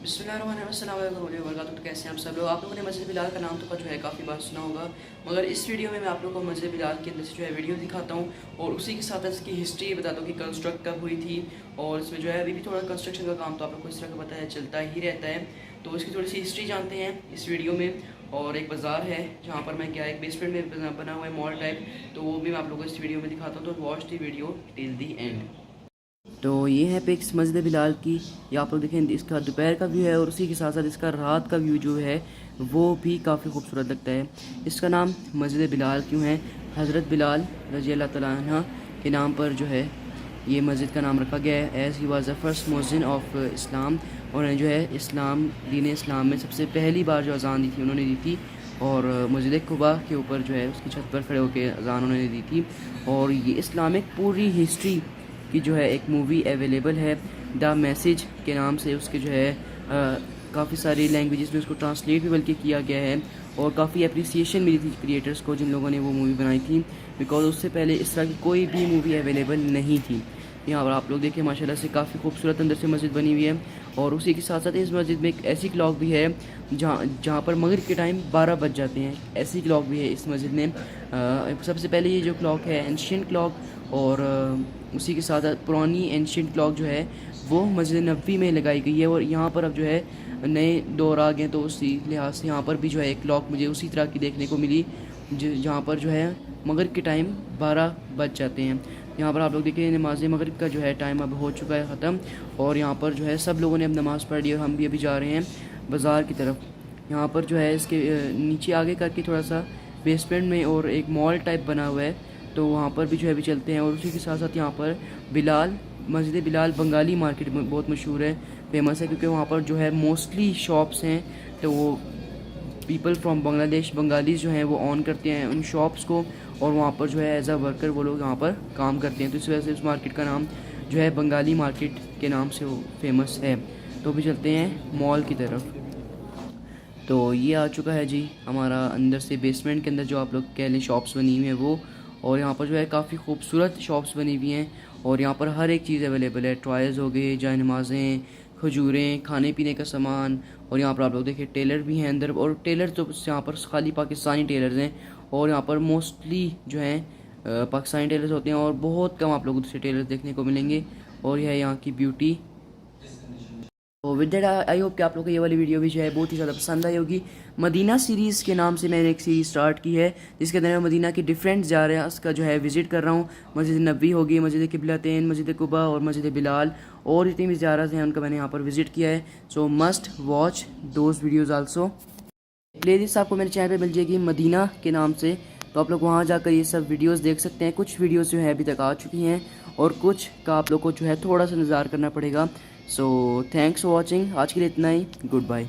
बिस्मिल्लाहिर्रहमानिर्रहीम। तो कैसे हैं आप सब लोग। आप लोगों ने मस्जिद बिलाल का नाम तो जो है काफ़ी बार सुना होगा, मगर इस वीडियो में मैं आप लोगों को मस्जिद बिलाल के अंदर से जो है वीडियो दिखाता हूँ और उसी के साथ इसकी हिस्ट्री बताता हूँ कि कंस्ट्रक्ट कब हुई थी। और इसमें जो है अभी भी थोड़ा कंस्ट्रक्शन का काम तो आप लोग को इस तरह का पता है चलता ही रहता है, तो इसकी थोड़ी सी हिस्ट्री जानते हैं इस वीडियो में। और एक बाज़ार है जहाँ पर मैं क्या एक बेसमेंट में बना हुआ है मॉल टाइप, तो वो भी मैं आप लोगों को इस वीडियो में दिखाता हूँ। तो watch the video till the and. तो ये है पिक्स मस्जिद बिलाल की। ये आप लोग देखें, इसका दोपहर का व्यू है और उसी के साथ साथ इसका रात का व्यू जो है वो भी काफ़ी खूबसूरत लगता है। इसका नाम मस्जिद बिलाल क्यों है? हज़रत बिलाल रज़ी अल्लाह तआला अन्हा के नाम पर जो है ये मस्जिद का नाम रखा गया है। As he was the first muezzin of Islam. और जो है दीन इस्लाम में सबसे पहली बार जो अज़ान दी थी उन्होंने दी थी, और मस्जिद कुबा के ऊपर जो है उसकी छत पर खड़े होकर अज़ान उन्होंने दी थी। और ये इस्लामिक पूरी हिस्ट्री की जो है एक मूवी अवेलेबल है द मैसेज के नाम से। उसके जो है काफ़ी सारी लैंग्वेजेस में उसको ट्रांसलेट भी बल्कि किया गया है, और काफ़ी अप्रिसिएशन मिली थी क्रिएटर्स को जिन लोगों ने वो मूवी बनाई थी, बिकॉज उससे पहले इस तरह की कोई भी मूवी अवेलेबल नहीं थी। यहाँ पर आप लोग देखें माशाल्लाह से काफ़ी खूबसूरत अंदर से मस्जिद बनी हुई है। और उसी के साथ साथ इस मस्जिद में एक ऐसी क्लॉक भी है जहाँ पर मगरिब के टाइम 12 बज जाते हैं। ऐसी क्लॉक भी है इस मस्जिद में। सबसे पहले ये जो क्लॉक है एंशियंट क्लॉक, और उसी के साथ पुरानी एंशियंट क्लॉक जो है वो मस्जिद नबवी में लगाई गई है। और यहाँ पर अब जो है नए दौर आ गए, तो उसी लिहाज से यहाँ पर भी जो है एक क्लॉक मुझे उसी तरह की देखने को मिली जहाँ पर जो है मगरिब के टाइम 12 बज जाते हैं। यहाँ पर आप लोग देखिए नमाज मगरिब का जो है टाइम अब हो चुका है ख़त्म, और यहाँ पर जो है सब लोगों ने अब नमाज़ पढ़ ली और हम भी अभी जा रहे हैं बाज़ार की तरफ। यहाँ पर जो है इसके नीचे आगे करके थोड़ा सा बेसमेंट में और एक मॉल टाइप बना हुआ है, तो वहाँ पर भी जो है अभी चलते हैं। और उसी के साथ साथ यहाँ पर मस्जिद बिलाल बंगाली मार्केट में बहुत मशहूर है, फेमस है, क्योंकि वहाँ पर जो है मोस्टली शॉप्स हैं, तो वो पीपल फ्रॉम बांग्लादेश बंगालीज़ जो हैं वो ऑन करते हैं उन शॉप्स को, और वहाँ पर जो है एज अ वर्कर वो लोग यहाँ पर काम करते हैं। तो इस वजह से उस मार्केट का नाम जो है बंगाली मार्केट के नाम से वो फेमस है। तो भी चलते हैं मॉल की तरफ। तो ये आ चुका है जी हमारा अंदर से बेसमेंट के अंदर जो आप लोग कह लें शॉप्स बनी हुई हैं वो। और यहाँ पर जो है काफ़ी खूबसूरत शॉप्स बनी हुई हैं, और यहाँ पर हर एक चीज़ अवेलेबल है। टॉयज़ हो गए, जाय नमाज़ें, खजूरें, खाने पीने का सामान। और यहाँ पर आप लोग देखिए टेलर भी हैं अंदर, और टेलर तो यहाँ पर खाली पाकिस्तानी टेलर्स हैं, और यहाँ पर मोस्टली जो हैं पाकिस्तानी टेलर्स होते हैं, और बहुत कम आप लोग दूसरे टेलर्स देखने को मिलेंगे। और यह है यहाँ की ब्यूटी। तो विद दैट आई होप कि आप लोग को ये वाली वीडियो भी जो है बहुत ही ज़्यादा पसंद आई होगी। मदीना सीरीज़ के नाम से मैंने एक सीरीज़ स्टार्ट की है जिसके अंदर मैं मदीना की डिफरेंट जा रहे हैं उसका जो है विज़िट कर रहा हूँ। मस्जिद नबी होगी, मस्जिद किबलतैन, मस्जिद कुबा और मस्जिद बिलाल, और जितनी भी ज़ियारत हैं उनका मैंने यहाँ पर विज़िट किया है। सो must watch those videos also. Playlist आपको मेरे चैनल पे मिल जाएगी मदीना के नाम से, तो आप लोग वहाँ जाकर ये सब वीडियोस देख सकते हैं। कुछ वीडियोस जो है अभी तक आ चुकी हैं, और कुछ का आप लोग को जो है थोड़ा सा इंतज़ार करना पड़ेगा। So thanks for watching. आज के लिए इतना ही। Good bye.